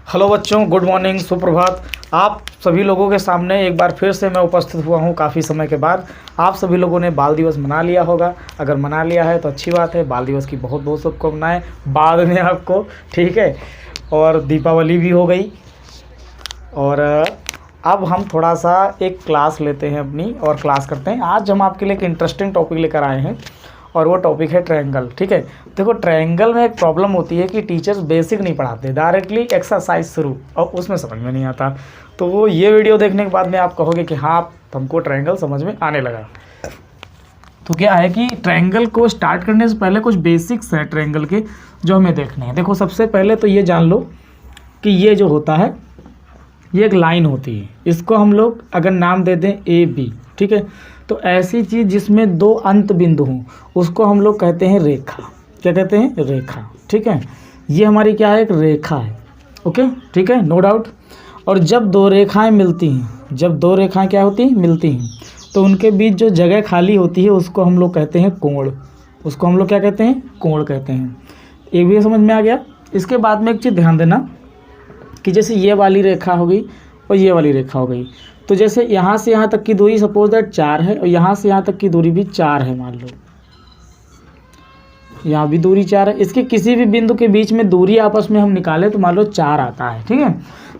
Hello बच्चों, good morning, सुप्रभात। आप सभी लोगों के सामने एक बार फिर से मैं उपस्थित हुआ हूं काफ़ी समय के बाद। आप सभी लोगों ने बाल दिवस मना लिया होगा। अगर मना लिया है तो अच्छी बात है। बाल दिवस की बहुत बहुत शुभकामनाएं बाद में आपको, ठीक है। और दीपावली भी हो गई। और अब हम थोड़ा सा एक क्लास लेते हैं अपनी और क्लास करते हैं। आज हम आपके लिए एक इंटरेस्टिंग टॉपिक लेकर आए हैं और वो टॉपिक है ट्रायंगल, ठीक है। देखो, ट्रायंगल में एक प्रॉब्लम होती है कि टीचर्स बेसिक नहीं पढ़ाते, डायरेक्टली एक्सरसाइज शुरू, और उसमें समझ में नहीं आता। तो वो ये वीडियो देखने के बाद में आप कहोगे कि हाँ, हमको ट्रायंगल समझ में आने लगा। तो क्या है कि ट्रायंगल को स्टार्ट करने से पहले कुछ बेसिक्स हैं ट्रायंगल के जो हमें देखने हैं। देखो, सबसे पहले तो ये जान लो कि ये जो होता है ये एक लाइन होती है। इसको हम लोग अगर नाम दे दें ए बी, ठीक है। तो ऐसी चीज़ जिसमें दो अंत बिंदु हों उसको हम लोग कहते हैं रेखा। क्या कहते हैं? रेखा, ठीक है। ये हमारी क्या है? एक रेखा है। ओके, ठीक है, नो डाउट। और जब दो रेखाएं मिलती हैं, जब दो रेखाएं क्या होती हैं? मिलती हैं, तो उनके बीच जो जगह खाली होती है उसको हम लोग कहते हैं कोण। उसको हम लोग क्या कहते हैं? कोण कहते हैं। ये भी समझ में आ गया। इसके बाद में एक चीज़ ध्यान देना कि जैसे ये वाली रेखा हो गई और ये वाली रेखा हो गई, तो जैसे यहाँ से यहाँ तक की दूरी सपोज दैट 4 है और यहाँ से यहाँ तक की दूरी भी 4 है। मान लो यहाँ भी दूरी 4 है। इसके किसी भी बिंदु के बीच में दूरी आपस में हम निकालें तो मान लो 4 आता है, ठीक है।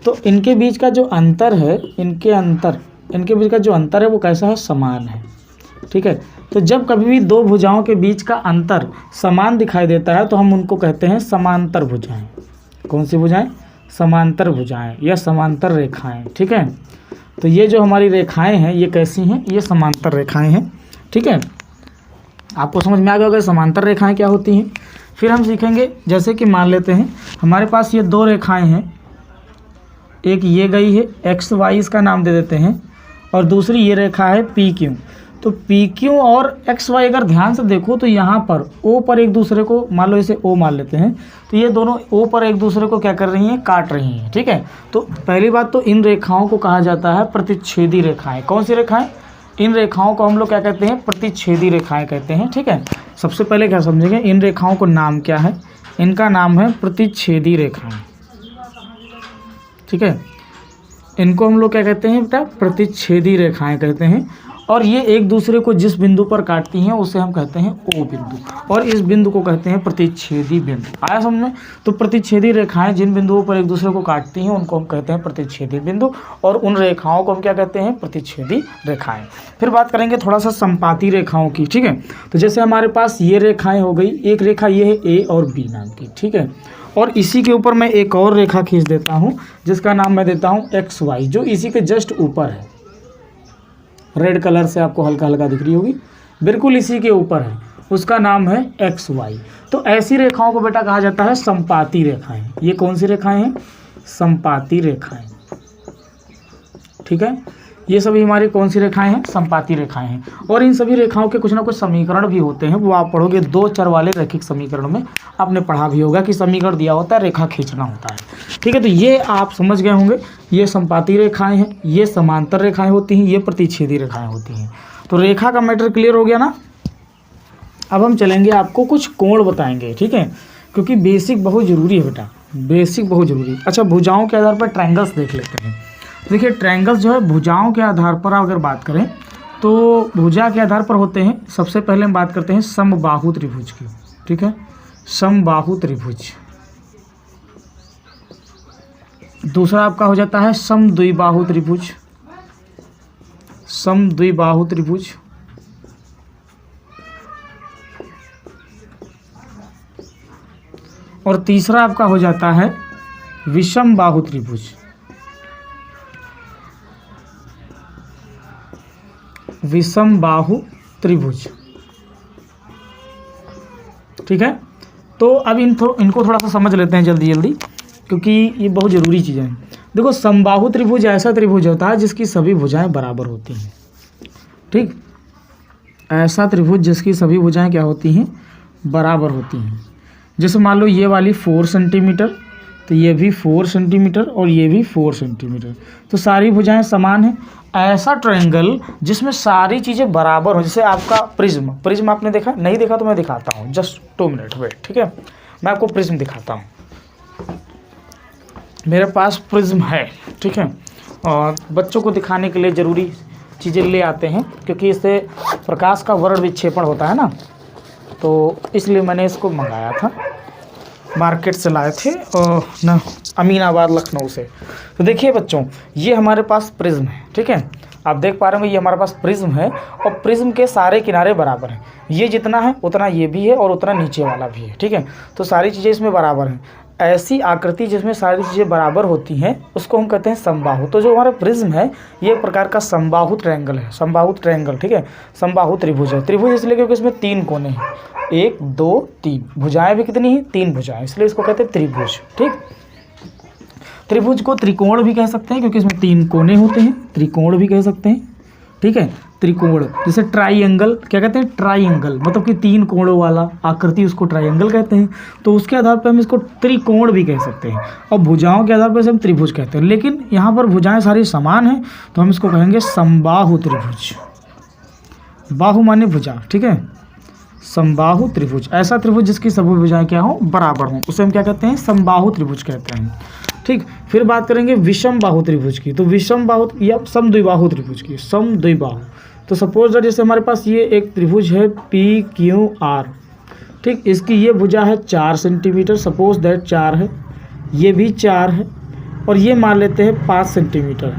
तो इनके बीच का जो अंतर है, इनके बीच का जो अंतर है वो कैसा है? समान है, ठीक है। तो जब कभी भी दो भुजाओं के बीच का अंतर समान दिखाई देता है तो हम उनको कहते हैं समांतर भुजाएं। कौन सी भुजाएं? समांतर भुजाएं या समांतर रेखाएं, ठीक है। तो ये जो हमारी रेखाएं हैं ये कैसी हैं? ये समांतर रेखाएं हैं, ठीक है। आपको समझ में आ गया होगा समांतर रेखाएं क्या होती हैं। फिर हम सीखेंगे, जैसे कि मान लेते हैं हमारे पास ये दो रेखाएं हैं, एक ये गई है एक्स वाई, इसका नाम दे देते हैं, और दूसरी ये रेखा है पी क्यू। तो पी क्यू और एक्स वाई अगर ध्यान से देखो तो यहाँ पर ओ पर एक दूसरे को, मान लो इसे ओ मान लेते हैं, तो ये दोनों ओ पर एक दूसरे को क्या कर रही हैं? काट रही हैं, ठीक है। तो पहली बात तो इन रेखाओं को कहा जाता है प्रतिच्छेदी रेखाएं। कौन सी रेखाएं? इन रेखाओं को हम लोग क्या कहते हैं? प्रतिच्छेदी रेखाएं कहते हैं, ठीक है। सबसे पहले क्या समझेंगे, इन रेखाओं को नाम क्या है? इनका नाम है प्रतिच्छेदी रेखाएं, ठीक है। इनको हम लोग क्या कहते हैं बेटा? प्रतिच्छेदी रेखाएं कहते हैं। और ये एक दूसरे को जिस बिंदु पर काटती हैं उसे हम कहते हैं ओ बिंदु, और इस बिंदु को कहते हैं प्रतिच्छेदी बिंदु। आया समझ में? तो प्रतिच्छेदी रेखाएं जिन बिंदुओं पर एक दूसरे को काटती हैं उनको हम कहते हैं प्रतिच्छेदी बिंदु, और उन रेखाओं को हम क्या कहते हैं? प्रतिच्छेदी रेखाएं। फिर बात करेंगे थोड़ा सा संपाती रेखाओं की, ठीक है। तो जैसे हमारे पास ये रेखाएं हो गई, एक रेखा ये है ए और बी नाम की, ठीक है। और इसी के ऊपर मैं एक और रेखा खींच देता हूँ जिसका नाम मैं देता हूँ एक्स वाई, जो इसी के जस्ट ऊपर है। रेड कलर से आपको हल्का हल्का दिख रही होगी, बिल्कुल इसी के ऊपर है, उसका नाम है एक्स वाई। तो ऐसी रेखाओं को बेटा कहा जाता है संपाती रेखाएं। ये कौन सी रेखाएं हैं? संपाती रेखाएं, ठीक है। ये सभी हमारी कौन सी रेखाएं हैं? संपाती रेखाएं हैं। और इन सभी रेखाओं के कुछ ना कुछ समीकरण भी होते हैं, वो आप पढ़ोगे। दो चर वाले रैखिक समीकरण में आपने पढ़ा भी होगा कि समीकरण दिया होता है, रेखा खींचना होता है, ठीक है। तो ये आप समझ गए होंगे, ये संपाती रेखाएं हैं, ये समांतर रेखाएं होती हैं, ये प्रतिच्छेदी रेखाएं होती हैं। तो रेखा का मैटर क्लियर हो गया ना। अब हम चलेंगे, आपको कुछ कोण बताएंगे, ठीक है, क्योंकि बेसिक बहुत ज़रूरी है बेटा, बेसिक बहुत ज़रूरी है। अच्छा, भुजाओं के आधार पर ट्रायंगल्स देख लेते हैं। देखिए, ट्रायंगल्स जो है भुजाओं के आधार पर अगर बात करें तो भुजा के आधार पर होते हैं। सबसे पहले हम बात करते हैं समबाहु त्रिभुज की, ठीक है, समबाहु त्रिभुज। दूसरा आपका हो जाता है समद्विबाहु त्रिभुज, समद्विबाहु त्रिभुज। और तीसरा आपका हो जाता है विषमबाहु त्रिभुज, विषमबाहु त्रिभुज, ठीक है। तो अब इनको थोड़ा सा समझ लेते हैं जल्दी जल्दी, क्योंकि ये बहुत ज़रूरी चीज़ें हैं। देखो, समबाहु त्रिभुज ऐसा त्रिभुज होता है जिसकी सभी भुजाएं बराबर होती हैं, ठीक। ऐसा त्रिभुज जिसकी सभी भुजाएं क्या होती हैं? बराबर होती हैं। जैसे मान लो ये वाली 4 सेंटीमीटर, तो ये भी 4 सेंटीमीटर और ये भी 4 सेंटीमीटर, तो सारी भुजाएं समान हैं। ऐसा ट्रायंगल जिसमें सारी चीज़ें बराबर हो, जैसे आपका प्रिज्म आपने देखा? नहीं देखा तो मैं दिखाता हूँ, जस्ट 2 मिनट वेट, ठीक है। मैं आपको प्रिज्म दिखाता हूँ। मेरे पास प्रिज्म है, ठीक है, और बच्चों को दिखाने के लिए ज़रूरी चीज़ें ले आते हैं क्योंकि इससे प्रकाश का वर्ण विक्षेपण होता है ना, तो इसलिए मैंने इसको मंगाया था, मार्केट से लाए थे और ना अमीनाबाद लखनऊ से। तो देखिए बच्चों, ये हमारे पास प्रिज्म है, ठीक है, आप देख पा रहे होंगे ये हमारे पास प्रिज्म है और प्रिज्म के सारे किनारे बराबर हैं, ये जितना है उतना ये भी है और उतना नीचे वाला भी है, ठीक है, तो सारी चीज़ें इसमें बराबर हैं। ऐसी आकृति जिसमें सारी चीज़ें बराबर होती हैं उसको हम कहते हैं समबाहु। तो जो हमारा प्रिज्म है ये एक प्रकार का समबाहु ट्रायंगल है, समबाहु ट्रायंगल, ठीक है, समबाहु त्रिभुज है। त्रिभुज इसलिए क्योंकि इसमें 3 कोने हैं, 1 2 3, भुजाएं भी कितनी हैं, 3 भुजाएं, इसलिए इसको कहते हैं त्रिभुज, ठीक। त्रिभुज को त्रिकोण भी कह सकते हैं क्योंकि इसमें 3 कोने होते हैं, त्रिकोण भी कह सकते हैं, ठीक है, त्रिकोण। जैसे ट्राइएंगल क्या कहते हैं, ट्राइएंगल मतलब कि 3 कोणों वाला आकृति, उसको ट्राइएंगल कहते हैं। तो उसके आधार पर हम इसको त्रिकोण भी कह सकते हैं और भुजाओं के आधार पर इसे हम त्रिभुज कहते हैं। लेकिन यहाँ पर भुजाएं सारी समान हैं तो हम इसको कहेंगे समबाहु त्रिभुज। बाहु माने भुजा, ठीक है, समबाहु त्रिभुज, ऐसा त्रिभुज जिसकी सभी भुजाएं क्या हो, बराबर हों, उसे हम क्या कहते हैं, समबाहु त्रिभुज कहते हैं, ठीक। फिर बात करेंगे विषम बाहु त्रिभुज की। तो विषम बाहु या समद्विबाहु त्रिभुज की, समद्विबाहु। तो सपोज दैट जैसे हमारे पास ये एक त्रिभुज है PQR, ठीक, इसकी ये भुजा है 4 सेंटीमीटर, सपोज दैट 4 है, ये भी 4 है और ये मान लेते हैं 5 सेंटीमीटर।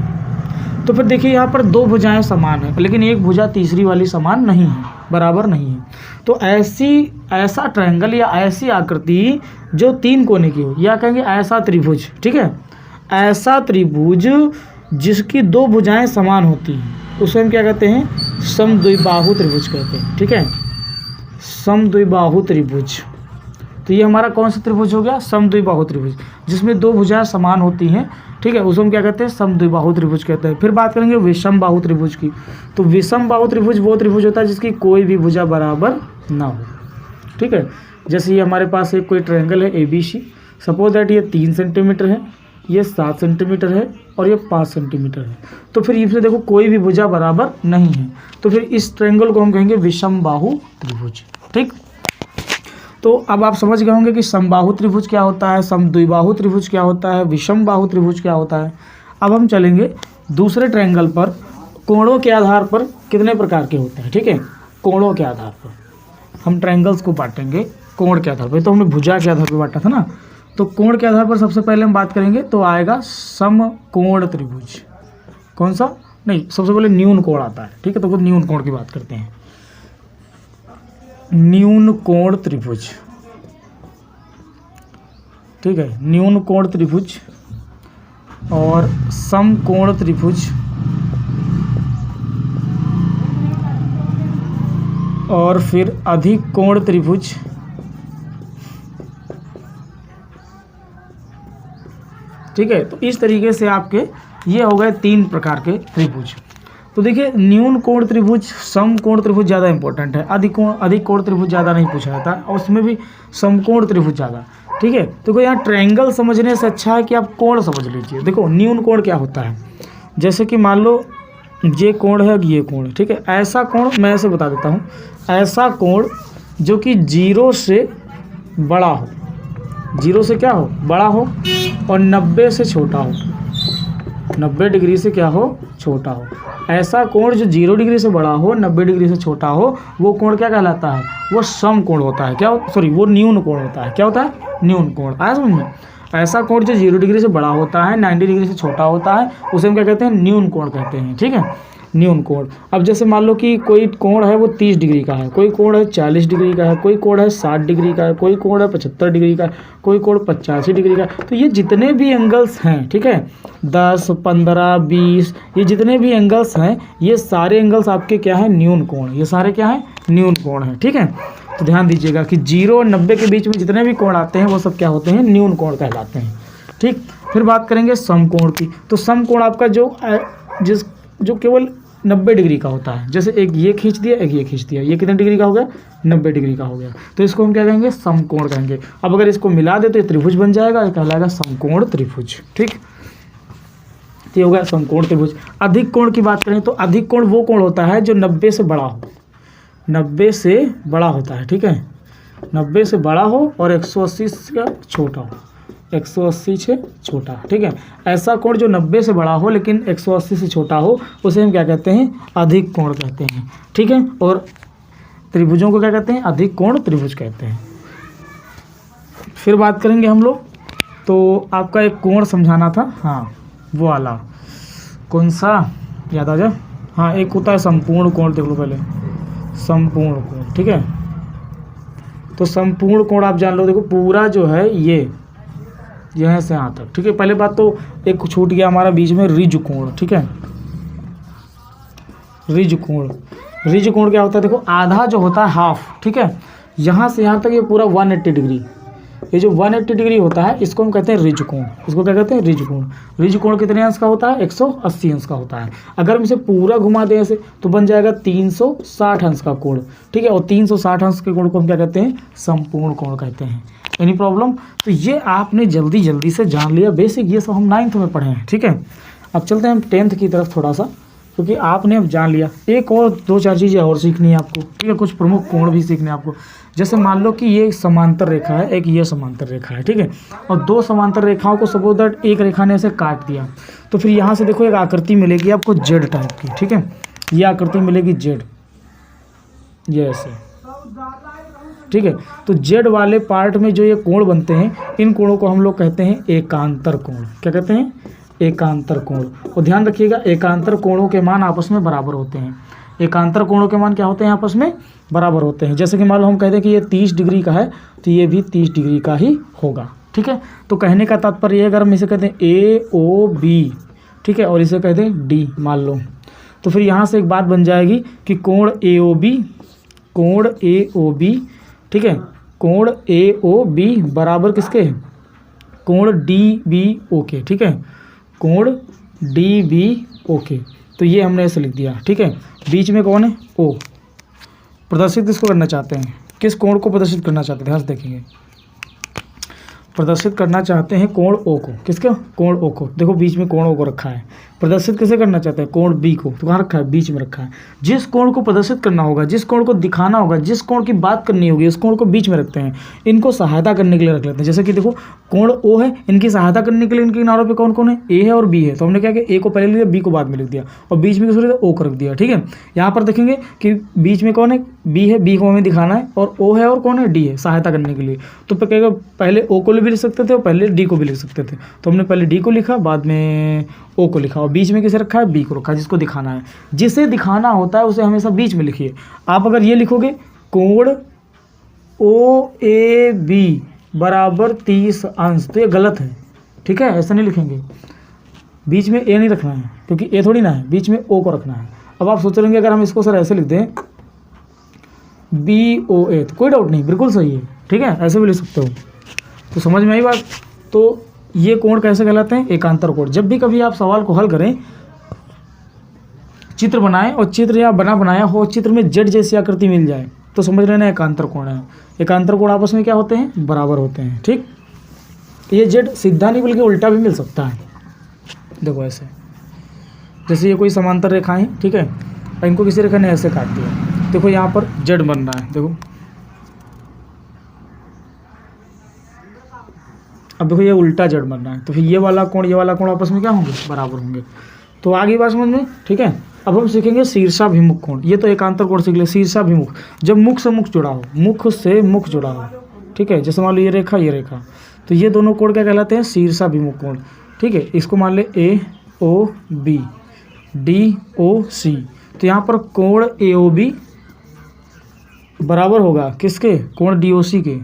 तो फिर देखिए यहाँ पर 2 भुजाएं समान है लेकिन एक भुजा तीसरी वाली समान नहीं है, बराबर नहीं है। तो ऐसा ट्रायंगल या ऐसी आकृति जो 3 कोने की हो, या कहेंगे ऐसा त्रिभुज, ठीक है, ऐसा त्रिभुज जिसकी 2 भुजाएं समान होती हैं उसे हम क्या कहते हैं, समद्विबाहु त्रिभुज कहते हैं, ठीक है, समद्विबाहु त्रिभुज। तो ये हमारा कौन सा त्रिभुज हो गया, समद्विबाहु त्रिभुज, जिसमें 2 भुजाएं समान होती हैं, ठीक है, उसे हम क्या कहते हैं, समद्विबाहु त्रिभुज कहते हैं। फिर बात करेंगे विषम बाहु त्रिभुज की। तो विषम बाहु त्रिभुज वो त्रिभुज होता है जिसकी कोई भी भुजा बराबर ना हो, ठीक है। जैसे ये हमारे पास एक कोई ट्रायंगल है ABC, सपोज दैट ये 3 सेंटीमीटर है, ये 7 सेंटीमीटर है और ये 5 सेंटीमीटर है। तो फिर इसमें देखो कोई भी भुजा बराबर नहीं है, तो फिर इस ट्रायंगल को हम कहेंगे विषम बाहु त्रिभुज, ठीक। तो अब आप समझ गए होंगे कि समबाहु त्रिभुज क्या होता है, समद्विबाहु त्रिभुज क्या होता है, विषम बाहु त्रिभुज क्या होता है। अब हम चलेंगे दूसरे ट्रायंगल पर। कोणों के आधार पर कितने प्रकार के होते हैं, ठीक है, कोणों के आधार पर हम ट्रायंगल्स को बांटेंगे कोण के आधार पर। तो हमने भुजा के आधार पर बांटा था ना, तो कोण के आधार पर सबसे पहले हम बात करेंगे तो आएगा समकोण त्रिभुज। कौन सा, नहीं, सबसे पहले न्यून कोण आता है, ठीक है, तो न्यून कोण की बात करते हैं। न्यून कोण त्रिभुज, ठीक है, न्यून कोण त्रिभुज और समकोण त्रिभुज और फिर अधिक कोण त्रिभुज, ठीक है। तो इस तरीके से आपके ये हो गए 3 प्रकार के त्रिभुज। तो देखिए न्यून कोण त्रिभुज, समकोण त्रिभुज ज़्यादा इंपॉर्टेंट है, अधिक कोण त्रिभुज ज़्यादा नहीं पूछा जाता और उसमें भी समकोण त्रिभुज ज़्यादा, ठीक है। तो यहाँ ट्रायंगल समझने से अच्छा है कि आप कोण समझ लीजिए। देखो न्यून कोण क्या होता है, जैसे कि मान लो ये कोण है, ये कोण है, ठीक है, ऐसा कोण मैं ऐसे बता देता हूँ, ऐसा कोण जो कि 0 से बड़ा हो, 0 से क्या हो, बड़ा हो और 90 से छोटा हो, 90 डिग्री से क्या हो, छोटा हो। ऐसा कोण जो 0 डिग्री से बड़ा हो, 90 डिग्री से छोटा हो, वो कोण क्या कहलाता है, वो समकोण होता है। क्या, सॉरी, वो न्यून कोण होता है। क्या होता है, न्यून कोण। आया समझ में। ऐसा कोण जो 0 डिग्री से बड़ा होता है, 90 डिग्री से छोटा होता है, उसे हम क्या कहते हैं, न्यून कोण कहते हैं, ठीक है, न्यून कोण। अब जैसे मान लो कि कोई कोण है वो 30 डिग्री का है, कोई कोण है 40 डिग्री का है, कोई कोण है 60 डिग्री का है, कोई कोण है 75 डिग्री का है, कोई कोण 85 डिग्री का है। तो ये जितने भी एंगल्स हैं, ठीक है, 10, 15, 20, ये जितने भी एंगल्स हैं, ये सारे एंगल्स आपके क्या है, न्यून कोण। ये सारे क्या है, न्यून कोण है, ठीक है। तो ध्यान दीजिएगा कि 0 और 90 के बीच में जितने भी कोण आते हैं वो सब क्या होते हैं, न्यून कोण कहलाते हैं, ठीक। फिर बात करेंगे समकोण की। तो समकोण आपका जो केवल 90 डिग्री का होता है, जैसे एक ये खींच दिया, एक ये खींच दिया, ये कितने डिग्री का हो गया, 90 डिग्री का हो गया, तो इसको हम क्या कहेंगे, समकोण कहेंगे। अब अगर इसको मिला दे तो ये त्रिभुज बन जाएगा, ये कहलाएगा समकोण त्रिभुज, ठीक। तो ये हो गया समकोण त्रिभुज। अधिक कोण की बात करें तो अधिक कोण वो कोण होता है जो 90 से बड़ा हो, 90 से बड़ा होता है, ठीक है, 90 से बड़ा हो और 180 से छोटा हो, 180 से छोटा, ठीक है। ऐसा कोण जो 90 से बड़ा हो लेकिन 180 से छोटा हो उसे हम क्या कहते हैं, अधिक कोण कहते हैं, ठीक है। और त्रिभुजों को क्या कहते हैं, अधिक कोण त्रिभुज कहते हैं। फिर बात करेंगे हम लोग, तो आपका एक कोण समझाना था, हाँ वो वाला कौन सा याद आ जाए, हाँ एक होता है संपूर्ण कोण, देख लो पहले संपूर्ण कोण, ठीक है। तो संपूर्ण कोण आप जान लो, देखो पूरा जो है ये यहाँ से यहाँ तक, ठीक है। पहले बात तो एक छूट गया हमारा बीच में, ऋजु कोण, ठीक है। ऋजु कोण, ऋजु कोण क्या होता है, देखो आधा जो होता है हाफ, ठीक है, यहाँ से यहाँ तक ये पूरा 180 डिग्री, ये जो 180 डिग्री होता है इसको हम कहते हैं ऋजु कोण। इसको क्या कहते हैं, ऋजु कोण। ऋजु कोण कितने अंश का होता है, 180 अंश का होता है। अगर हम इसे पूरा घुमा दें ऐसे तो बन जाएगा 360 अंश का कोण, ठीक है। और 360 अंश के कोण को हम क्या कहते हैं, संपूर्ण कोण कहते हैं। Any problem? तो ये आपने जल्दी जल्दी से जान लिया बेसिक, ये सब हम 9th में पढ़े हैं, ठीक है। अब चलते हैं हम 10th की तरफ थोड़ा सा, क्योंकि आपने अब जान लिया। एक और 2-4 चीज़ें और सीखनी है आपको, ठीक है। कुछ प्रमुख कोण भी सीखने हैं आपको। जैसे मान लो कि ये समांतर रेखा है, एक ये समांतर रेखा है, ठीक है। और 2 समांतर रेखाओं को सपोज दैट एक रेखा ने ऐसे काट दिया, तो फिर यहाँ से देखो एक आकृति मिलेगी आपको जेड टाइप की, ठीक है। ये आकृति मिलेगी जेड, ये ऐसे, ठीक है। तो जेड वाले पार्ट में जो ये कोण बनते हैं, इन कोणों को हम लोग कहते हैं एकांतर कोण। क्या कहते हैं, एकांतर कोण। और ध्यान रखिएगा एकांतर कोणों के मान आपस में बराबर होते हैं। एकांतर कोणों के मान क्या होते हैं, आपस में बराबर होते हैं। जैसे कि मान लो हम कहते हैं कि ये 30 डिग्री का है तो ये भी 30 डिग्री का ही होगा, ठीक है। तो कहने का तात्पर्य ये, अगर हम इसे कहते हैं AOB, ठीक है, और इसे कहते हैं D मान लो, तो फिर यहाँ से एक बात बन जाएगी कि कोण AOB, ठीक है, कोण AOB बराबर किसके, कोण DBO, ठीक है, कोण DBO। तो ये हमने ऐसे लिख दिया, ठीक है। बीच में कौन है, O। प्रदर्शित किसको करना चाहते हैं, किस कोण को प्रदर्शित करना चाहते हैं, ध्यान से देखेंगे। प्रदर्शित करना चाहते हैं कोण O को, किसके, कोण O को। देखो बीच में कोण O को रखा है। प्रदर्शित किसे करना चाहते हैं, कोण B को, तो कहाँ रखा है, बीच में रखा है। जिस कोण को प्रदर्शित करना होगा, जिस कोण को दिखाना होगा, जिस कोण की बात करनी होगी, उस कोण को बीच में रखते हैं। इनको सहायता करने के लिए रख लेते हैं। जैसे कि देखो कोण O है, इनकी सहायता करने के लिए इनके किनारों पे कौन कौन है, A है और B है। तो हमने क्या किया, A को पहले लिख दिया, B को बाद में लिख दिया, और बीच में किसको लिख दिया, O को रख दिया, ठीक है। यहाँ पर देखेंगे कि बीच में कौन है, B है, B को हमें दिखाना है, और O है और कौन है, D है, सहायता करने के लिए। तो कहेगा पहले O को भी लिख सकते थे और पहले D को भी लिख सकते थे। तो हमने पहले D को लिखा, बाद में O को लिखा, और बीच में किसे रखा है, B को रखा, जिसको दिखाना है। जिसे दिखाना होता है उसे हमेशा बीच में लिखिए। आप अगर ये लिखोगे कोण OAB बराबर 30 अंश, तो ये गलत है, ठीक है। ऐसा नहीं लिखेंगे, बीच में A नहीं रखना है, क्योंकि A थोड़ी ना है, बीच में O को रखना है। अब आप सोच रहे अगर हम इसको सर ऐसे लिख दें BOA, तो कोई डाउट नहीं, बिल्कुल सही है, ठीक है, ऐसे भी लिख सकते हो। तो समझ में आई बात। तो ये कोण कैसे कहलाते हैं, एकांतर कोण। जब भी कभी आप सवाल को हल करें, चित्र बनाएं और चित्र या बनाया हो, चित्र में जेड जैसी आकृति मिल जाए तो समझ लेना एकांतर कोण है। एकांतर कोण आपस में क्या होते हैं, बराबर होते हैं, ठीक। ये जेड सीधा नहीं बल्कि उल्टा भी मिल सकता है। देखो ऐसे, जैसे ये कोई समांतर रेखाएं, ठीक है, और इनको किसी रेखा ने ऐसे काट दिया, देखो यहाँ पर जेड बन रहा है, देखो। अब देखो ये उल्टा जेड बन रहा है, तो फिर ये वाला कोण आपस में क्या होंगे, बराबर होंगे। तो आगे बात समझ में, ठीक है। अब हम सीखेंगे शीर्षाभिमुख कोण। ये तो एकांतर कोण सीख ले। शीर्षाभिमुख, जब मुख से मुख जुड़ा हो, मुख से मुख जुड़ा हो, ठीक है। जैसे मान लो ये रेखा, तो ये दोनों कोण क्या कहलाते हैं, शीर्षाभिमुख कोण, ठीक है। इसको मान ले AOB, DOC। तो यहाँ पर कोण AOB बराबर होगा किसके, कोण DOC के,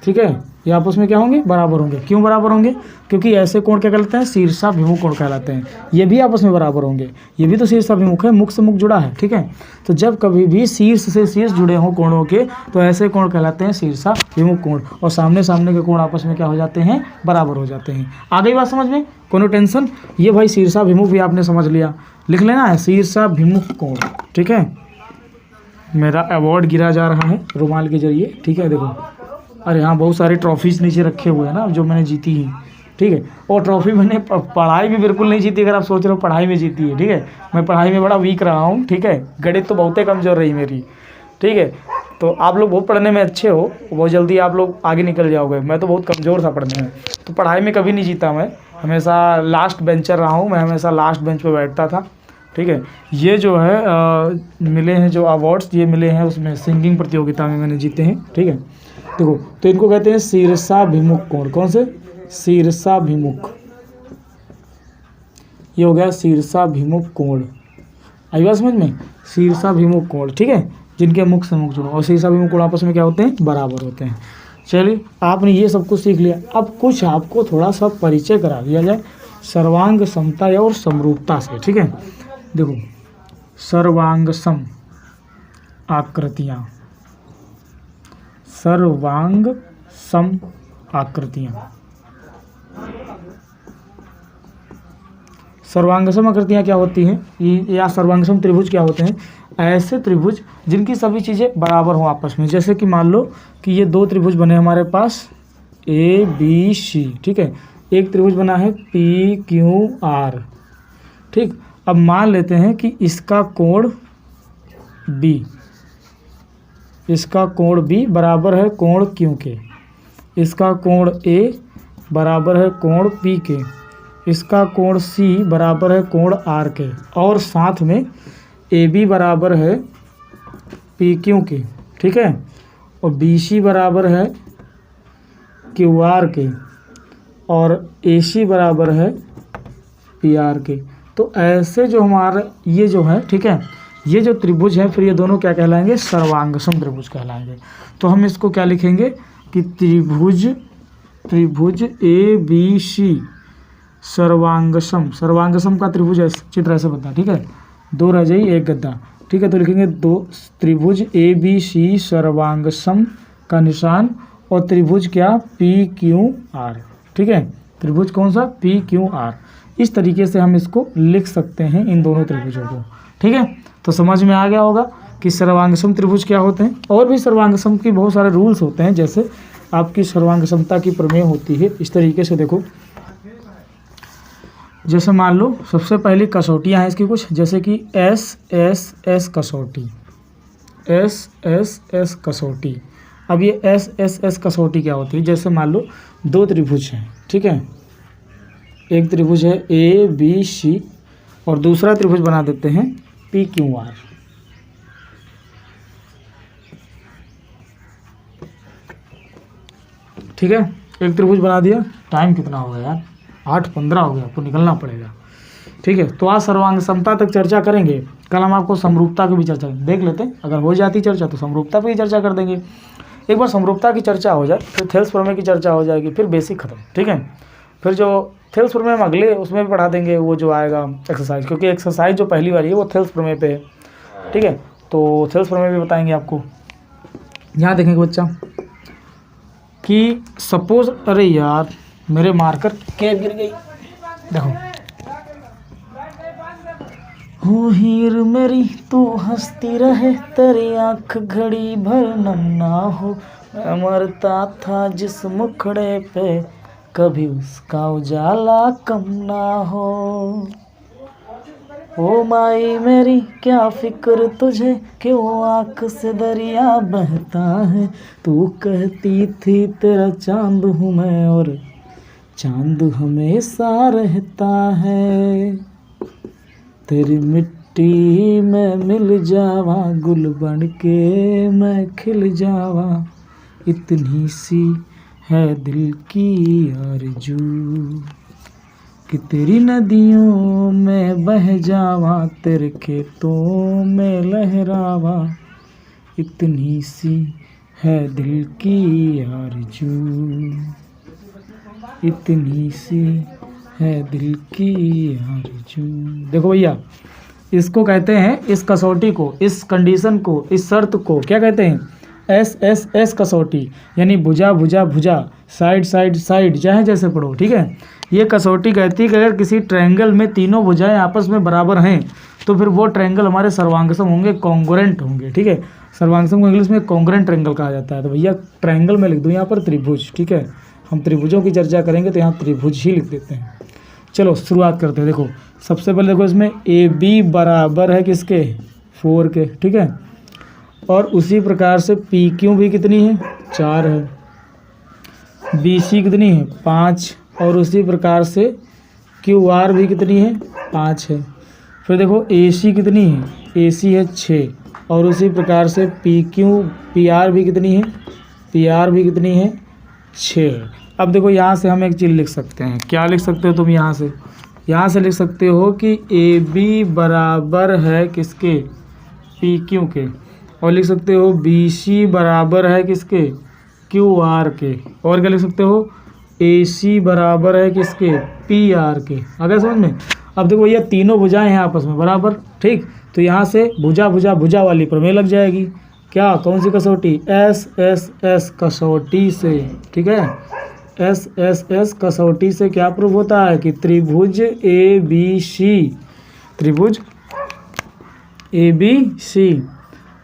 ठीक है। ये आपस में क्या होंगे, बराबर होंगे। क्यों बराबर होंगे, क्योंकि ऐसे कोण क्या कहलाते हैं, शीर्षाभिमुख कोण कहलाते हैं। ये भी आपस में बराबर होंगे, ये भी तो शीर्षाभिमुख है, मुख से मुख जुड़ा है, ठीक है। तो जब कभी भी शीर्ष से शीर्ष जुड़े हों कोणों के, तो ऐसे कोण कहलाते हैं शीर्षाभिमुख कोण। और सामने सामने के कोण आपस में क्या हो जाते हैं, बराबर हो जाते हैं। आ गई बात समझ में, कोनो टेंशन। ये भाई शीर्षाभिमुख भी आपने समझ लिया, लिख लेना है शीर्षाभिमुख कोण, ठीक है। मेरा अवार्ड गिरा जा रहा है रुमाल के जरिए, ठीक है। देखो, अरे हाँ, बहुत सारे ट्रॉफीज नीचे रखे हुए हैं ना जो मैंने जीती हैं, ठीक है। और ट्रॉफी मैंने पढ़ाई भी बिल्कुल नहीं जीती, अगर आप सोच रहे हो पढ़ाई में जीती है, ठीक है। मैं पढ़ाई में बड़ा वीक रहा हूँ, ठीक है। गणित तो बहुत ही कमज़ोर रही मेरी, ठीक है। तो आप लोग बहुत पढ़ने में अच्छे हो, बहुत जल्दी आप लोग आगे निकल जाओगे। मैं तो बहुत कमज़ोर था पढ़ने में, तो पढ़ाई में कभी नहीं जीता मैं, हमेशा लास्ट बेंचर रहा हूँ मैं, हमेशा लास्ट बेंच पे बैठता था। ठीक है, ये जो है मिले हैं जो अवार्ड्स ये मिले हैं उसमें सिंगिंग प्रतियोगिता में मैंने जीते हैं। ठीक है, देखो तो इनको कहते हैं शीर्षाभिमुख कोण। कौन से? शीर्षाभिमुख। ये हो गया शीर्षाभिमुख कोण। आई बात समझ में? शीर्षाभिमुख कोण। ठीक है, जिनके मुख से मुख जुड़ो, और शीर्षाभिमुख कोण आपस में क्या होते हैं? बराबर होते हैं। चलिए, आपने ये सब कुछ सीख लिया। अब कुछ आपको थोड़ा सा परिचय करा दिया जाए सर्वांग समता और समरूपता से। ठीक है, देखो सर्वांग सम आकृतियाँ, सर्वांग सम आकृतियाँ। सर्वांगसम आकृतियाँ क्या होती हैं या सर्वांगसम त्रिभुज क्या होते हैं? ऐसे त्रिभुज जिनकी सभी चीज़ें बराबर हों आपस में। जैसे कि मान लो कि ये दो त्रिभुज बने हमारे पास ए बी सी। ठीक है, एक त्रिभुज बना है पी क्यू आर। ठीक, अब मान लेते हैं कि इसका कोण बी, इसका कोण बी बराबर है कोण क्यू के, इसका कोण ए बराबर है कोण पी के, इसका कोण सी बराबर है कोण आर के, और साथ में ए बी बराबर है पी क्यू के। ठीक है, और बी सी बराबर है क्यू आर के, और ए सी बराबर है पी आर के। तो ऐसे जो हमारा ये जो है, ठीक है, ये जो त्रिभुज है फिर ये दोनों क्या कहलाएंगे? सर्वांगसम त्रिभुज कहलाएंगे। तो हम इसको क्या लिखेंगे कि त्रिभुज ए बी सी सर्वांगसम। सर्वांगसम का त्रिभुज चित्र ऐसे बनता है। ठीक है, दो रजाई एक गद्दा। ठीक है, तो लिखेंगे दो त्रिभुज ए बी सी सर्वांगसम का निशान, और त्रिभुज क्या? P Q R. ठीक है, त्रिभुज कौन सा? P Q are. इस तरीके से हम इसको लिख सकते हैं इन दोनों त्रिभुजों को। ठीक है, तो समझ में आ गया होगा कि सर्वांगसम त्रिभुज क्या होते हैं। और भी सर्वांगसम की बहुत सारे रूल्स होते हैं, जैसे आपकी सर्वांगसमता की प्रमेय होती है इस तरीके से। देखो, जैसे मान लो सबसे पहली कसौटियाँ हैं इसकी कुछ, जैसे कि एस एस एस कसौटी, एस एस एस कसौटी। अब ये एस एस एस कसौटी क्या होती है? जैसे मान लो दो त्रिभुज हैं। ठीक है, एक त्रिभुज है ए बी सी और दूसरा त्रिभुज बना देते हैं पी क्यू आर। ठीक है, एक त्रिभुज बना दिया। टाइम कितना हो गया यार? 8:15 हो गया, आपको निकलना पड़ेगा। ठीक है, तो आज सर्वांग समता तक चर्चा करेंगे, कल हम आपको समरूपता की भी चर्चा देख लेते हैं। अगर हो जाती चर्चा तो समरूपता पर ही चर्चा कर देंगे। एक बार समरूपता की चर्चा हो जाए, फिर थेल्स प्रमेय की चर्चा हो जाएगी, फिर बेसिक खत्म। ठीक है, फिर जो थेल्स प्रमेय हम अगले उसमें भी पढ़ा देंगे, वो जो आएगा एक्सरसाइज, क्योंकि एक्सरसाइज जो पहली वाली है वो थेल्स प्रमेय पे है। ठीक है, तो थेल्स प्रमेय भी बताएंगे आपको। यहाँ देखेंगे बच्चा कि सपोज, अरे यार मेरे मार्कर कैप गिर गई। देखो, हो हीर मेरी तू हंसती रहे, तेरी आँख घड़ी भर नम ना हो, मैं मरता था जिस मुखड़े पे, कभी उसका उजाला कम ना हो। ओ माई मेरी क्या फिक्र तुझे, क्यों आँख से दरिया बहता है, तू कहती थी तेरा चांद हूँ मैं और चांद हमेशा रहता है, तेरी मिट्टी में मिल जावा, गुल बन के मैं खिल जावा, इतनी सी है दिल की आरज़ू कि तेरी नदियों में बह जावा, तेरे खेतों में लहरावा, इतनी सी है दिल की आरज़ू, इतनी सी है दिल की आरज़ू। देखो भैया, इसको कहते हैं, इस कसौटी को, इस कंडीशन को, इस शर्त को क्या कहते हैं? एस एस एस कसौटी, यानी भुजा भुजा भुजा, साइड साइड साइड, चाहे जैसे पढ़ो। ठीक है, ये कसौटी कहती है कि अगर किसी ट्रायंगल में तीनों भुजाएं आपस में बराबर हैं तो फिर वो ट्रायंगल हमारे सर्वांगसम होंगे, कॉन्ग्रुएंट होंगे। ठीक है, सर्वांगसम को इंग्लिश में कॉन्ग्रुएंट ट्रायंगल कहा जाता है। तो भैया ट्रायंगल में लिख दूँ यहाँ पर त्रिभुज। ठीक है, हम त्रिभुजों की चर्चा करेंगे तो यहाँ त्रिभुज ही लिख देते हैं। चलो शुरुआत करते हैं। देखो, सबसे पहले देखो इसमें ए बी बराबर है किसके? 4 के। ठीक है, और उसी प्रकार से पी क्यू भी कितनी है 4 है, बी सी कितनी है 5 और उसी प्रकार से क्यू आर भी कितनी है 5 है। फिर देखो ए सी कितनी है, ए सी है 6 और उसी प्रकार से पी क्यू पी आर भी कितनी है, पी आर भी कितनी है 6 है। अब देखो यहाँ से हम एक चीज़ लिख सकते हैं, क्या लिख सकते हो तुम यहाँ से लिख सकते हो कि ए बी बराबर है किसके पी क्यू के, और लिख सकते हो बी सी बराबर है किसके क्यू आर के, और क्या लिख सकते हो ए सी बराबर है किसके पी आर के। अगर समझ में। अब देखो ये तीनों भुजाएं हैं आपस में बराबर, ठीक। तो यहाँ से भुजा वाली प्रमेय लग जाएगी। क्या, कौन सी कसौटी, एस एस एस कसौटी से, ठीक है। एस एस एस कसौटी से क्या प्रूव होता है कि त्रिभुज ए बी सी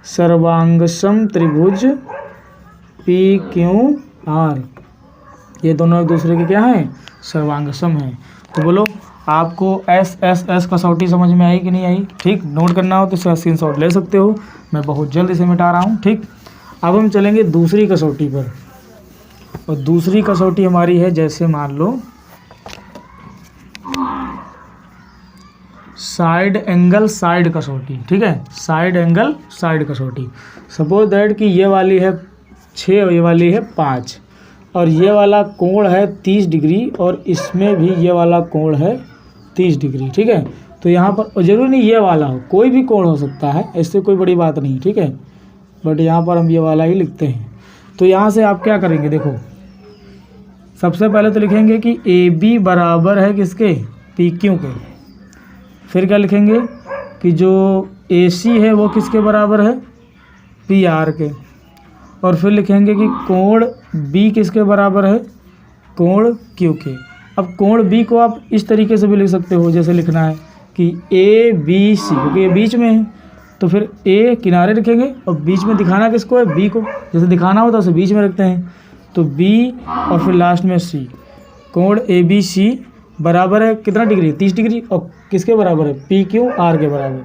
सर्वांगसम त्रिभुज पी क्यू आर, ये दोनों एक दूसरे के क्या हैं, सर्वांगसम हैं। तो बोलो आपको एस एस एस कसौटी समझ में आई कि नहीं आई, ठीक। नोट करना हो तो इसका स्क्रीनशॉट ले सकते हो, मैं बहुत जल्द इसे मिटा रहा हूँ, ठीक। अब हम चलेंगे दूसरी कसौटी पर, और दूसरी कसौटी हमारी है, जैसे मान लो साइड एंगल साइड कसौटी, ठीक है। साइड एंगल साइड कसौटी। सपोज दैट कि ये वाली है 6 और ये वाली है 5 और ये वाला कोण है 30 डिग्री और इसमें भी ये वाला कोण है 30 डिग्री, ठीक है। तो यहाँ पर जरूरी नहीं ये वाला हो, कोई भी कोण हो सकता है, इससे कोई बड़ी बात नहीं, ठीक है। बट यहाँ पर हम ये वाला ही लिखते हैं। तो यहाँ से आप क्या करेंगे, देखो सबसे पहले तो लिखेंगे कि ए बी बराबर है किसके पी क्यू के। फिर क्या लिखेंगे कि जो ए सी है वो किसके बराबर है पी आर के। और फिर लिखेंगे कि कोण बी किसके बराबर है कोण क्यू के। अब कोण बी को आप इस तरीके से भी लिख सकते हो, जैसे लिखना है कि ए बी सी, क्योंकि ये बीच में है तो फिर ए किनारे रखेंगे और बीच में दिखाना किसको है बी को, जैसे दिखाना होता है उसे बीच में रखते हैं। तो बी और फिर लास्ट में सी। कोण ए बी सी बराबर है कितना डिग्री 30 डिग्री और किसके बराबर है पी क्यू आर के बराबर,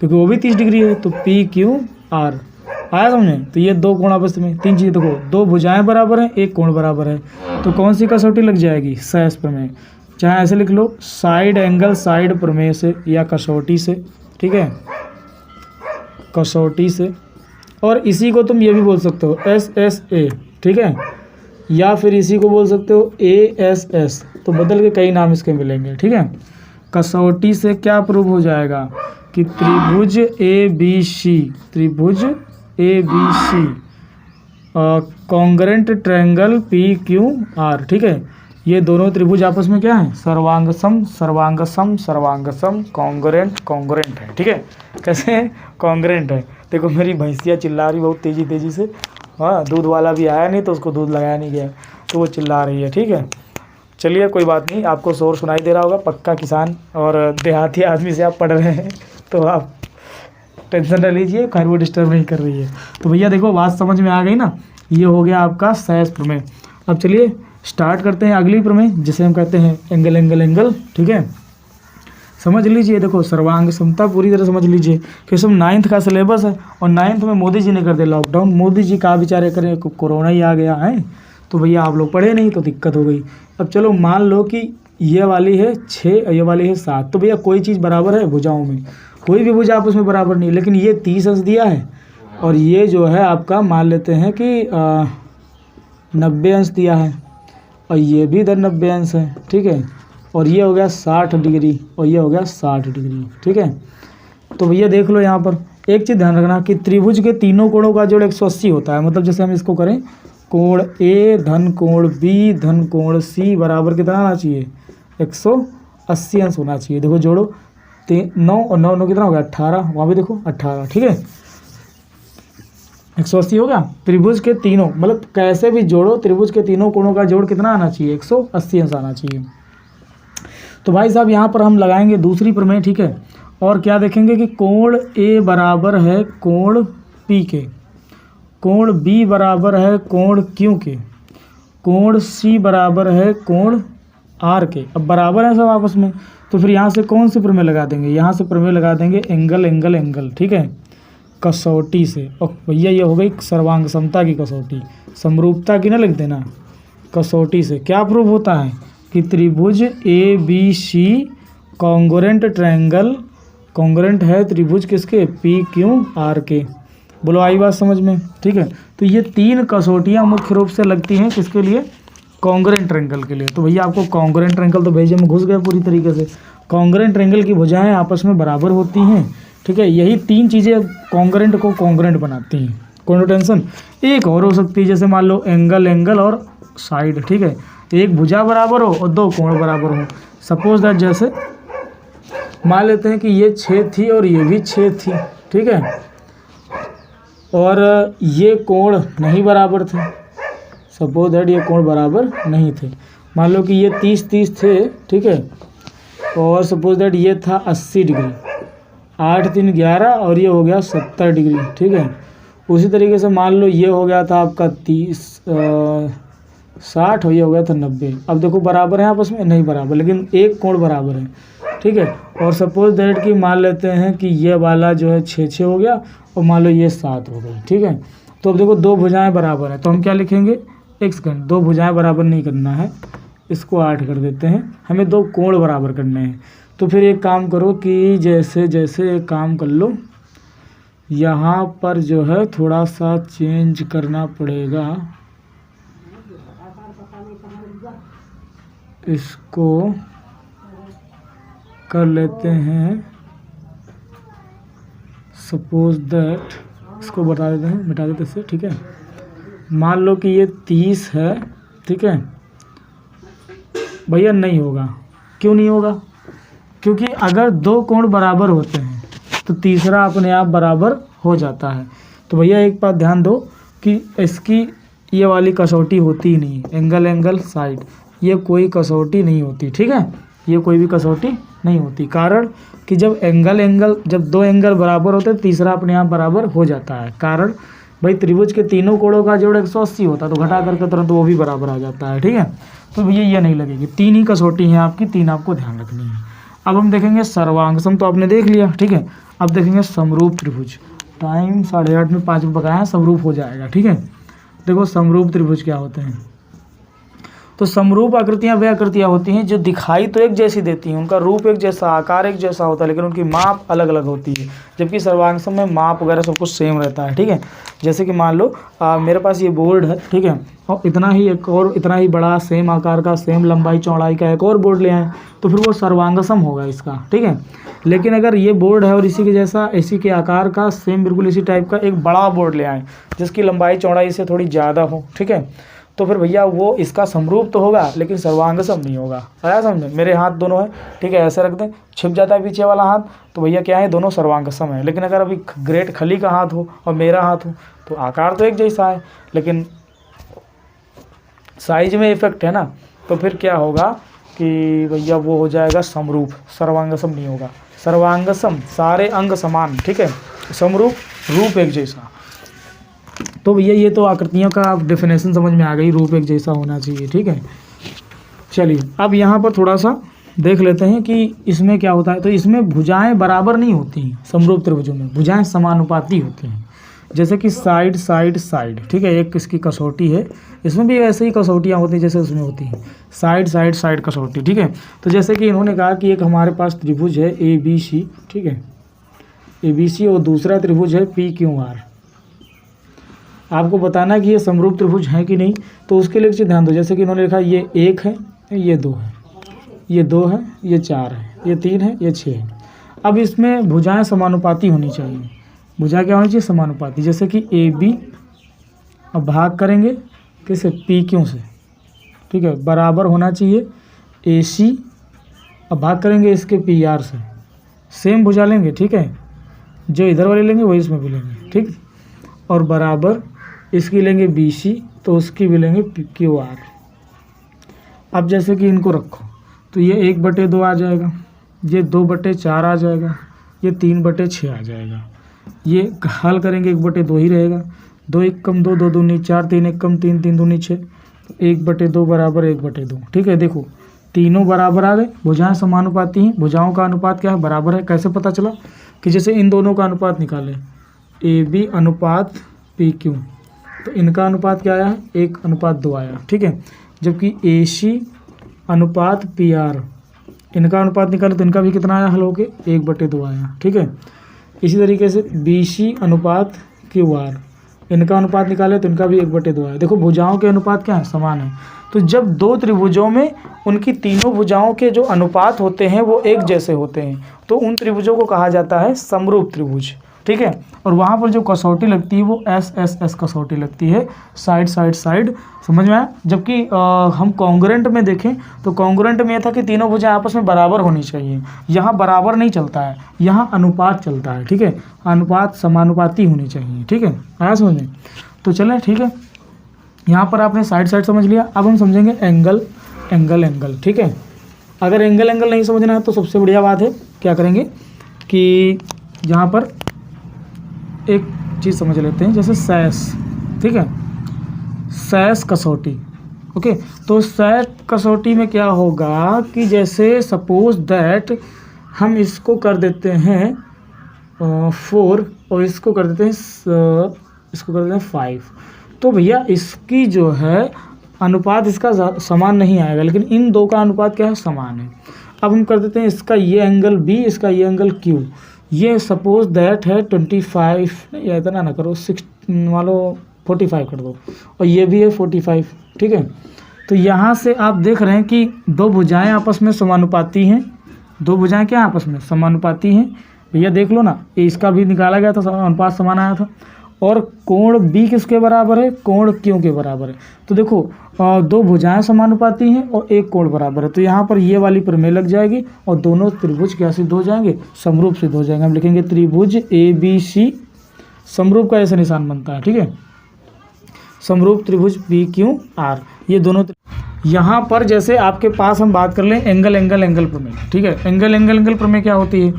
क्योंकि वो भी 30 डिग्री है। तो पी क्यू आर आया समझे। तो ये दो कोण आपस में, तीन चीज़ें देखो, दो भुजाएं बराबर हैं, एक कोण बराबर है, तो कौन सी कसौटी लग जाएगी सहज प्रमेय। चाहे ऐसे लिख लो साइड एंगल साइड प्रमेय से या कसौटी से, ठीक है, कसौटी से। और इसी को तुम ये भी बोल सकते हो एस एस ए, ठीक है, या फिर इसी को बोल सकते हो ए एस एस, तो बदल के कई नाम इसके मिलेंगे, ठीक है। कसौटी से क्या प्रूव हो जाएगा कि त्रिभुज ए बी सी, त्रिभुज A B C congruent triangle P Q R, ठीक है। ये दोनों त्रिभुज आपस में क्या है सर्वांगसम सर्वांगसम सर्वांगसम कॉन्ग्रेंट कॉन्ग्रेंट है, ठीक है। कैसे कॉन्ग्रेंट है। देखो मेरी भैंसिया चिल्ला रही बहुत तेज़ी से, हाँ दूध वाला भी आया नहीं तो उसको दूध लगाया नहीं गया तो वो चिल्ला रही है, ठीक है। चलिए कोई बात नहीं, आपको शोर सुनाई दे रहा होगा, पक्का किसान और देहाती आदमी से आप पढ़ रहे हैं तो आप टेंशन न लीजिए, खैर वो डिस्टर्ब नहीं कर रही है। तो भैया देखो बात समझ में आ गई ना, ये हो गया आपका सहज प्रमेय। अब चलिए स्टार्ट करते हैं अगली प्रमेय जिसे हम कहते हैं एंगल एंगल एंगल, ठीक है। समझ लीजिए, देखो सर्वांग समता पूरी तरह समझ लीजिए कि सब 9th का सिलेबस है और 9th में मोदी जी ने कर दिया लॉकडाउन। मोदी जी का बेचारे करें, कोरोना ही आ गया है तो भैया आप लोग पढ़े नहीं तो दिक्कत हो गई। अब चलो मान लो कि ये वाली है 6 और ये वाली है 7, तो भैया कोई चीज़ बराबर है भुजाओं में, कोई भी भुजा आपस में बराबर नहीं, लेकिन ये 30 अंश दिया है और ये जो है आपका मान लेते हैं कि 90 अंश दिया है और ये भी इधर 90 अंश है, ठीक है। और ये हो गया 60 डिग्री और ये हो गया 60 डिग्री, ठीक है। तो भैया देख लो यहाँ पर एक चीज़ ध्यान रखना कि त्रिभुज के तीनों कोणों का जोड़ 180 होता है। मतलब जैसे हम इसको करें कोण ए धन कोण बी धन कोण सी बराबर कितना आना चाहिए 180 अंश होना चाहिए। देखो जोड़ो 9 और 9 9 कितना हो गया 18, वहाँ भी देखो 18, ठीक है 180 हो गया। त्रिभुज के तीनों मतलब कैसे भी जोड़ो त्रिभुज के तीनों कोणों का जोड़ कितना आना चाहिए 180 अंश आना चाहिए। तो भाई साहब यहाँ पर हम लगाएंगे दूसरी प्रमेय, ठीक है। और क्या देखेंगे कि कोण ए बराबर है कोण पी के, कोण बी बराबर है कोण क्यू के, कोण सी बराबर है कोण आर के। अब बराबर है सब आपस में, तो फिर यहाँ से कौन सी प्रमेय लगा देंगे, यहाँ से प्रमेय लगा देंगे एंगल एंगल एंगल, ठीक है। कसौटी से। और भैया ये हो गई सर्वांग समता की कसौटी, समरूपता की ना लिख देना, कसौटी से क्या प्रूव होता है कि त्रिभुज A B C congruent triangle, congruent है त्रिभुज किसके, पी क्यू आर के। बोलो आई बात समझ में, ठीक है। तो ये 3 कसौटियाँ मुख्य रूप से लगती हैं किसके लिए, कॉन्ग्रुएंट ट्रायंगल के लिए। तो भैया आपको कॉन्ग्रुएंट ट्रायंगल तो भेजे में घुस गए पूरी तरीके से। कॉन्ग्रुएंट ट्रायंगल की भुजाएं आपस में बराबर होती हैं, ठीक है। यही 3 चीज़ें कॉन्ग्रुएंट को कॉन्ग्रुएंट बनाती हैं। कोई टेंशन। एक और हो सकती है, जैसे मान लो एंगल एंगल और साइड, ठीक है। एक भुजा बराबर हो और 2 कोण बराबर हो। सपोज दैट जैसे मान लेते हैं कि ये छेद थी और ये भी छेद थी, ठीक है, और ये कोण नहीं बराबर थे। सपोज दैट ये कोण बराबर नहीं थे। मान लो कि ये 30-30 थे, ठीक है, और सपोज दैट ये था 80 डिग्री, 8 3 11 और ये हो गया 70 डिग्री, ठीक है। उसी तरीके से मान लो ये हो गया था आपका 60 और ये हो गया था 90। अब देखो बराबर है आपस में, नहीं बराबर, लेकिन एक कोण बराबर है, ठीक है। और सपोज दैट कि मान लेते हैं कि ये वाला जो है 6 हो गया और मान लो ये 7 हो गई, ठीक है। तो अब देखो 2 भुजाएं बराबर है, तो हम क्या लिखेंगे, एक सेकंड, 2 भुजाएं बराबर नहीं करना है, इसको 8 कर देते हैं, हमें 2 कोण बराबर करने हैं। तो फिर एक काम करो कि जैसे जैसे एक काम कर लो, यहाँ पर जो है थोड़ा सा चेंज करना पड़ेगा, इसको कर लेते हैं, सपोज दैट इसको बता देते हैं, मिटा देते इससे, ठीक है। मान लो कि ये 30 है, ठीक है। भैया नहीं होगा, क्यों नहीं होगा, क्योंकि अगर 2 कोण बराबर होते हैं तो तीसरा अपने आप बराबर हो जाता है। तो भैया एक बात ध्यान दो कि इसकी ये वाली कसौटी होती ही नहीं, एंगल एंगल साइड, ये कोई कसौटी नहीं होती, ठीक है। ये कोई भी कसौटी नहीं होती, कारण कि जब एंगल एंगल, जब 2 एंगल बराबर होते हैं तीसरा अपने आप बराबर हो जाता है। कारण भाई त्रिभुज के तीनों कोणों का जोड़ 180 होता है, तो घटा करके तुरंत वो भी बराबर आ जाता है, ठीक है। तो भैया ये नहीं लगेगी, 3 ही कसौटी हैं आपकी, 3 आपको ध्यान रखनी है। अब हम देखेंगे सर्वांग सम, तो आपने देख लिया, ठीक है। अब देखेंगे समरूप त्रिभुज। टाइम 8:30 में 5 में पकाया, समरूप हो जाएगा, ठीक है। देखो समरूप त्रिभुज क्या होते हैं। तो समरूप आकृतियां वे आकृतियां होती हैं जो दिखाई तो एक जैसी देती हैं, उनका रूप एक जैसा, आकार एक जैसा होता है, लेकिन उनकी माप अलग अलग होती है। जबकि सर्वांगसम में माप वगैरह सब कुछ सेम रहता है, ठीक है। जैसे कि मान लो मेरे पास ये बोर्ड है, ठीक है, और इतना ही एक और इतना ही बड़ा सेम आकार का, सेम लंबाई चौड़ाई का एक और बोर्ड ले आए, तो फिर वो सर्वांगसम होगा इसका, ठीक है। लेकिन अगर ये बोर्ड है और इसी के जैसा, इसी के आकार का, सेम बिल्कुल इसी टाइप का एक बड़ा बोर्ड ले आए जिसकी लंबाई चौड़ाई से थोड़ी ज़्यादा हो, ठीक है, तो फिर भैया वो इसका समरूप तो होगा लेकिन सर्वांगसम नहीं होगा। आया समझे। मेरे हाथ दोनों है, ठीक है, ऐसे रख दें, छिप जाता है पीछे वाला हाथ, तो भैया क्या है, दोनों सर्वांगसम है। लेकिन अगर अभी ग्रेट खली का हाथ हो और मेरा हाथ हो तो आकार तो एक जैसा है लेकिन साइज में इफेक्ट है ना, तो फिर क्या होगा कि भैया वो हो जाएगा समरूप, सर्वांगसम नहीं होगा। सर्वांगसम सारे अंग समान, ठीक है, समरूप रूप एक जैसा। तो भैया ये तो आकृतियों का डेफिनेशन समझ में आ गई, रूप एक जैसा होना चाहिए, ठीक है। चलिए अब यहाँ पर थोड़ा सा देख लेते हैं कि इसमें क्या होता है। तो इसमें भुजाएं बराबर नहीं होती हैं, समरूप त्रिभुजों में भुजाएं समानुपाती होती हैं। जैसे कि साइड साइड साइड, ठीक है, एक इसकी कसौटी है, इसमें भी ऐसे ही कसौटियाँ होती हैं जैसे उसमें होती हैं, साइड साइड साइड कसौटी, ठीक है। तो जैसे कि इन्होंने कहा कि एक हमारे पास त्रिभुज है ABC, ठीक है, ABC, और दूसरा त्रिभुज है PQR। आपको बताना कि ये समरूप त्रिभुज है कि नहीं, तो उसके लिए कुछ ध्यान दो। जैसे कि इन्होंने लिखा ये 1 है, ये 2 है, ये 2 है, ये 4 है, ये 3 है, ये 6 है। अब इसमें भुजाएं समानुपाती होनी चाहिए। भुजा क्या होनी चाहिए, समानुपाती। जैसे कि AB अब भाग करेंगे किससे, PQ से, ठीक है, बराबर होना चाहिए AC, अब भाग करेंगे इसके PR से। सेम भुजा लेंगे, ठीक है, जो इधर वाले लेंगे वही इसमें भी लेंगे, ठीक, और बराबर इसकी लेंगे BC, तो उसकी भी लेंगे QR। अब जैसे कि इनको रखो तो ये 1/2 आ जाएगा, ये 2/4 आ जाएगा, ये 3/6 आ जाएगा। ये हल करेंगे 1/2 ही रहेगा, 2 1 कम 2, 2 दूनी 4, 3 1 कम 3, 3 दूनी 6, 1/2 बराबर 1/2, ठीक है। देखो तीनों बराबर आ गए, भुजाएं समानुपाती हैं। भुजाओं का अनुपात क्या है, बराबर है। कैसे पता चला कि जैसे इन दोनों का अनुपात निकालें, AB अनुपात PQ, तो इनका अनुपात क्या आया है, 1:2 आया, ठीक है। जबकि AC अनुपात PR, इनका अनुपात निकाले तो इनका भी कितना आया, हल होके 1/2 आया, ठीक है। इसी तरीके से BC अनुपात QR, इनका अनुपात निकाले तो इनका भी 1/2 आया। देखो भुजाओं के अनुपात क्या है, समान है। तो जब दो त्रिभुजों में उनकी तीनों भुजाओं के जो अनुपात होते हैं वो एक जैसे होते हैं तो उन त्रिभुजों को कहा जाता है समरूप त्रिभुज, ठीक है। और वहाँ पर जो कसौटी लगती है वो SSS कसौटी लगती है, साइड साइड साइड, समझ में आया। जबकि हम कॉन्ग्रुएंट में देखें तो कॉन्ग्रुएंट में यह था कि तीनों भुजाएं आपस में बराबर होनी चाहिए, यहाँ बराबर नहीं चलता है, यहाँ अनुपात चलता है, ठीक है। अनुपात समानुपाती होनी चाहिए, ठीक है, आया समझ में। तो चलें, ठीक है, यहाँ पर आपने साइड साइड समझ लिया। अब हम समझेंगे एंगल एंगल एंगल, ठीक है। अगर एंगल एंगल नहीं समझना है तो सबसे बढ़िया बात है, क्या करेंगे कि यहाँ पर एक चीज़ समझ लेते हैं, जैसे सैस, ठीक है, सैस कसौटी, ओके। तो सैस कसौटी में क्या होगा कि जैसे सपोज दैट हम इसको कर देते हैं 4 और इसको कर देते हैं 5, तो भैया इसकी जो है अनुपात इसका समान नहीं आएगा, लेकिन इन दो का अनुपात क्या है, समान है। अब हम कर देते हैं इसका ये एंगल B, इसका ये एंगल Q, ये सपोज दैट है 25, या इतना ना करो, 6 मान लो 45 कर दो, और ये भी है 45, ठीक है। तो यहाँ से आप देख रहे हैं कि दो भुजाएं आपस में समानुपाती हैं, दो भुजाएं क्या आपस में समानुपाती हैं, भैया देख लो ना, इसका भी निकाला गया था, अनुपात समान आया था। और कोण B किसके बराबर है, कोण Q के बराबर है। तो देखो दो भुजाएं समानुपाती हैं और एक कोण बराबर है, तो यहाँ पर ये वाली प्रमेय लग जाएगी और दोनों त्रिभुज क्या सिद्ध हो जाएंगे, समरूप सिद्ध हो जाएंगे। हम लिखेंगे त्रिभुज ABC समरूप का ऐसा निशान बनता है, ठीक है, समरूप त्रिभुज PQR, ये दोनों। यहाँ पर जैसे आपके पास हम बात कर लें एंगल एंगल एंगल प्रमेय, ठीक है। एंगल एंगल एंगल प्रमेय क्या होती है,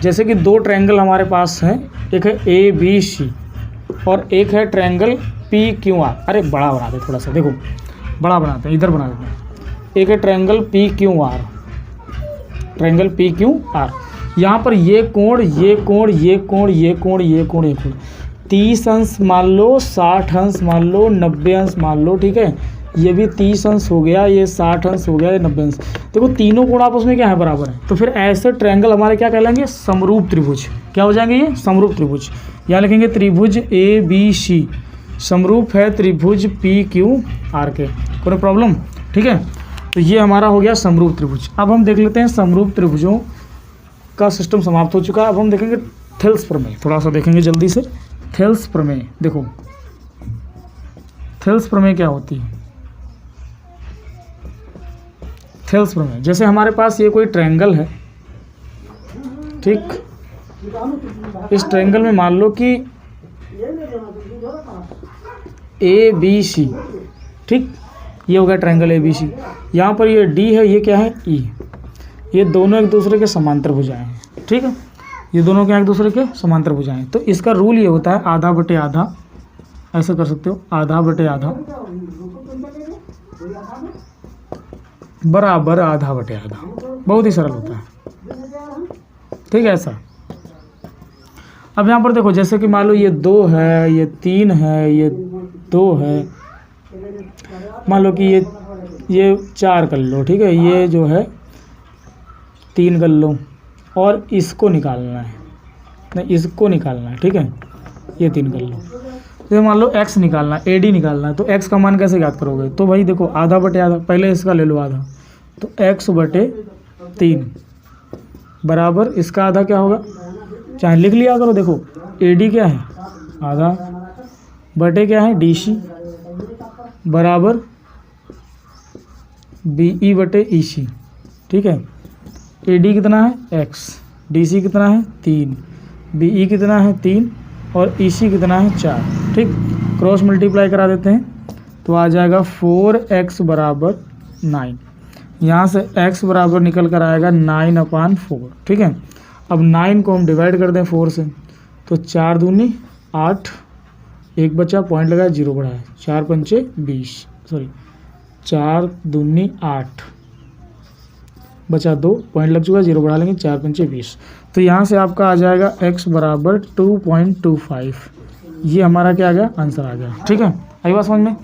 जैसे कि दो ट्रायंगल हमारे पास हैं, एक है ABC और एक है ट्रायंगल PQR। अरे बड़ा बना दे थोड़ा सा, देखो बड़ा बनाते हैं, इधर बना देते हैं। एक है ट्रायंगल PQR, ट्रायंगल PQR। यहाँ पर ये कोण ये कोण ये कोण ये कोण ये कोण ये कोण 30 अंश मान लो, 60 अंश मान लो, 90 अंश मान लो, ठीक है। ये भी 30 अंश हो गया, ये 60 अंश हो गया, ये 90 अंश। देखो तीनों कोण आपस में क्या है, बराबर है। तो फिर ऐसे ट्रायंगल हमारे क्या कहलाएंगे, समरूप त्रिभुज। क्या हो जाएंगे ये, समरूप त्रिभुज। यहाँ लिखेंगे त्रिभुज ABC समरूप है त्रिभुज PQR के, कोई प्रॉब्लम, ठीक है। तो ये हमारा हो गया समरूप त्रिभुज। अब हम देख लेते हैं समरूप त्रिभुजों का सिस्टम समाप्त हो चुका है। अब हम देखेंगे थेल्स प्रमेय, थोड़ा सा देखेंगे जल्दी से। थेल्स प्रमेय, देखो थेल्स प्रमेय क्या होती है। थेल्स प्रमेय, जैसे हमारे पास ये कोई ट्रायंगल है, ठीक, इस ट्रायंगल में मान लो कि ABC, ठीक, ये हो गया ट्रायंगल ABC। यहाँ पर ये D है, ये क्या है E, ये दोनों एक दूसरे के समांतर भुजाएं हैं, ठीक है, ये दोनों क्या एक दूसरे के समांतर भुजाएं। तो इसका रूल ये होता है आधा बटे आधा, ऐसा कर सकते हो, आधा बटे आधा बराबर आधा बटे आधा, बहुत ही सरल होता है, ठीक है ऐसा। अब यहाँ पर देखो, जैसे कि मान लो ये 2 है, ये 3 है, ये 2 है, मान लो कि ये 4 कर लो, ठीक है, ये जो है 3 कर लो, और इसको निकालना है, नहीं इसको निकालना है, ठीक है, ये 3 कर लो। तो मान लो x निकालना है, AD निकालना है, तो x का मान कैसे याद करोगे, तो भाई देखो आधा बटे आधा, पहले इसका ले लो आधा, तो x बटे 3 बराबर इसका आधा क्या होगा, चाहे लिख लिया करो। देखो AD क्या है, आधा बटे क्या है DC बराबर BE बटे EC, ठीक है। AD कितना है x, DC कितना है 3, BE कितना है 3 और EC कितना है 4, ठीक। क्रॉस मल्टीप्लाई करा देते हैं तो आ जाएगा 4x बराबर 9। यहाँ से x बराबर निकल कर आएगा 9/4, ठीक है। अब 9 को हम डिवाइड कर दें 4 से, तो 4 दूनी 8, एक बचा, पॉइंट लगाया, 0 बढ़ाया, 4 पंचे 20, सॉरी 4 दूनी 8, बचा 2 पॉइंट लग चुका, 0 बढ़ा लेंगे, 4 पंचे 20। तो यहाँ से आपका आ जाएगा x बराबर 2.25। ये हमारा क्या आ गया, आंसर आ गया। ठीक है, आई बात समझ में।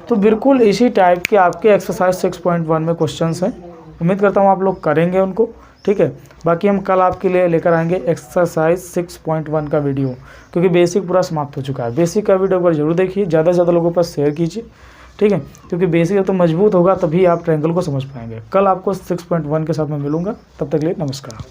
तो बिल्कुल इसी टाइप के आपके एक्सरसाइज 6.1 में क्वेश्चंस हैं। उम्मीद करता हूँ आप लोग करेंगे उनको। ठीक है, बाकी हम कल आपके लिए लेकर आएंगे एक्सरसाइज 6.1 का वीडियो, क्योंकि बेसिक पूरा समाप्त हो चुका है। बेसिक का वीडियो पर जरूर देखिए, ज़्यादा से ज़्यादा लोगों पर शेयर कीजिए। ठीक है, क्योंकि बेसिक जब तो मजबूत होगा तभी आप ट्रायंगल को समझ पाएंगे। कल आपको 6.1 के साथ में मिलूंगा, तब तक के लिए नमस्कार।